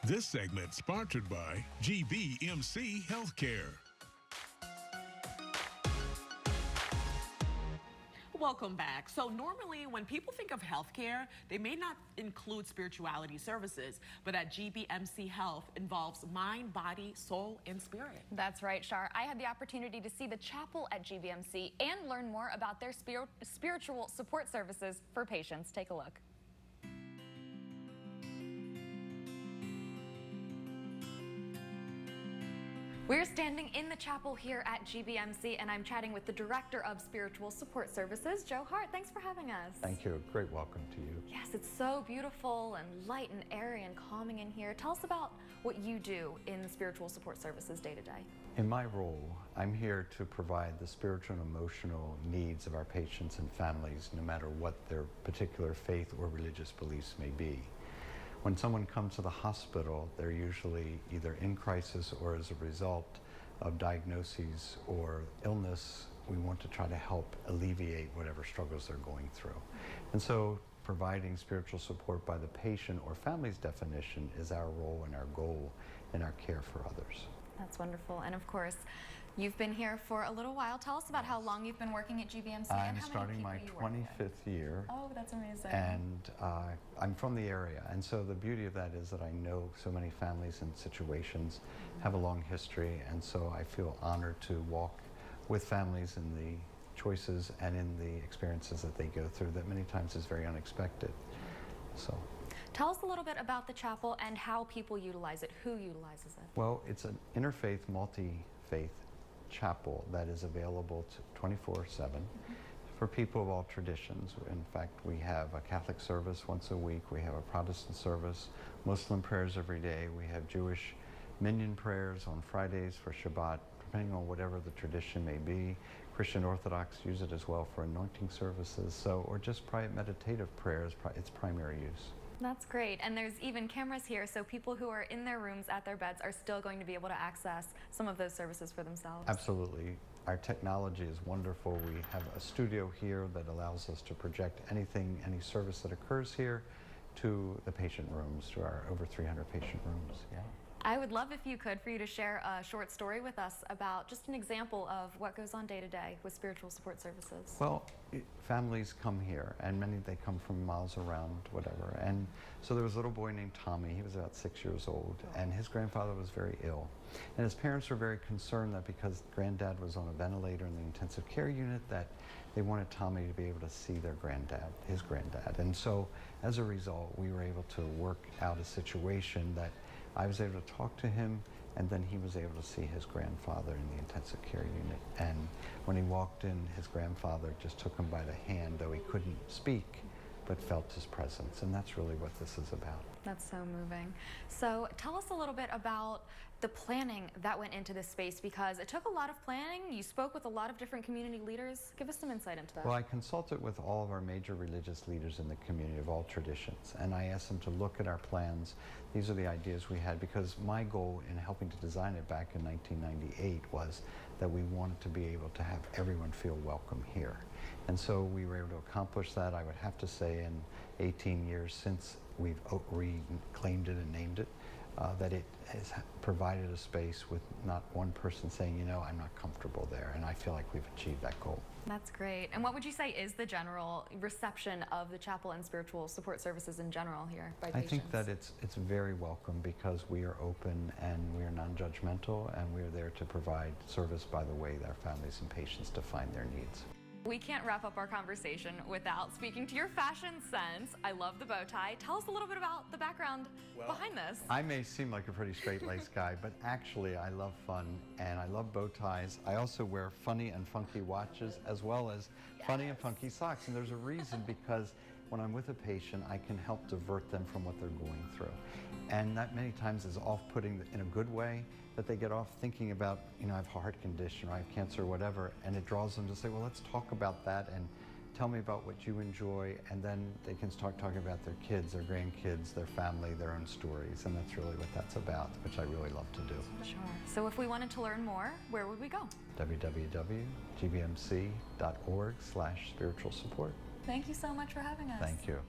This segment sponsored by GBMC Healthcare. Welcome back. So normally when people think of healthcare, they may not include spirituality services, but at GBMC Health involves mind, body, soul, and spirit. That's right, Shar. I had the opportunity to see the chapel at GBMC and learn more about their spiritual support services for patients. Take a look. We're standing in the chapel here at GBMC, and I'm chatting with the Director of Spiritual Support Services, Joe Hart. Thanks for having us. Thank you. Great welcome to you. Yes, it's so beautiful and light and airy and calming in here. Tell us about what you do in the Spiritual Support Services day to day. In my role, I'm here to provide the spiritual and emotional needs of our patients and families, no matter what their particular faith or religious beliefs may be. When someone comes to the hospital, they're usually either in crisis or as a result of diagnoses or illness. We want to try to help alleviate whatever struggles they're going through. And so providing spiritual support by the patient or family's definition is our role and our goal in our care for others. That's wonderful. And of course, you've been here for a little while. Tell us about how long you've been working at GBMC. I'm starting my 25th year. Oh, that's amazing. And I'm from the area. And so the beauty of that is that I know so many families and situations have a long history. And so I feel honored to walk with families in the choices and in the experiences that they go through that many times is very unexpected. So. Tell us a little bit about the chapel and how people utilize it. Who utilizes it? Well, it's an interfaith, multi-faith chapel that is available 24/7 for people of all traditions. In fact, we have a Catholic service once a week. We have a Protestant service, Muslim prayers every day. We have Jewish minyan prayers on Fridays for Shabbat, depending on whatever the tradition may be. Christian Orthodox use it as well for anointing services, or just private meditative prayers, its primary use. That's great. And there's even cameras here, so people who are in their rooms at their beds are still going to be able to access some of those services for themselves. Absolutely. Our technology is wonderful. We have a studio here that allows us to project any service that occurs here to the patient rooms, to our over 300 patient rooms. Yeah. I would love, if you could, for you to share a short story with us about just an example of what goes on day to day with spiritual support services. Well, families come here, and they come from miles around, whatever. And so there was a little boy named Tommy. He was about 6 years old, and his grandfather was very ill. And his parents were very concerned that because Granddad was on a ventilator in the intensive care unit, that they wanted Tommy to be able to see their granddad, his granddad. And so, as a result, we were able to work out a situation that I was able to talk to him, and then he was able to see his grandfather in the intensive care unit. And when he walked in, his grandfather just took him by the hand, though he couldn't speak, but felt his presence. And that's really what this is about. That's so moving. So tell us a little bit about the planning that went into this space, because it took a lot of planning. You spoke with a lot of different community leaders. Give us some insight into that. Well, I consulted with all of our major religious leaders in the community of all traditions, and I asked them to look at our plans. These are the ideas we had, because my goal in helping to design it back in 1998 was that we wanted to be able to have everyone feel welcome here. And so we were able to accomplish that. I would have to say in 18 years since we've reclaimed it and named it, that it has provided a space with not one person saying, you know, I'm not comfortable there. And I feel like we've achieved that goal. That's great. And what would you say is the general reception of the chapel and spiritual support services in general here by patients? I think that it's very welcome, because we are open and we are non-judgmental, and we are there to provide service by the way that our families and patients define their needs. We can't wrap up our conversation without speaking to your fashion sense. I love the bow tie. Tell us a little bit about the background behind this. I may seem like a pretty straight-laced guy, but actually I love fun and I love bow ties. I also wear funny and funky watches, as well as funny and funky socks. And there's a reason, because when I'm with a patient, I can help divert them from what they're going through. And that many times is off-putting in a good way, that they get off thinking about, you know, I have a heart condition or I have cancer or whatever, and it draws them to say, well, let's talk about that and tell me about what you enjoy, and then they can start talking about their kids, their grandkids, their family, their own stories, and that's really what that's about, which I really love to do. Sure. So if we wanted to learn more, where would we go? www.gbmc.org/spiritual support. Thank you so much for having us. Thank you.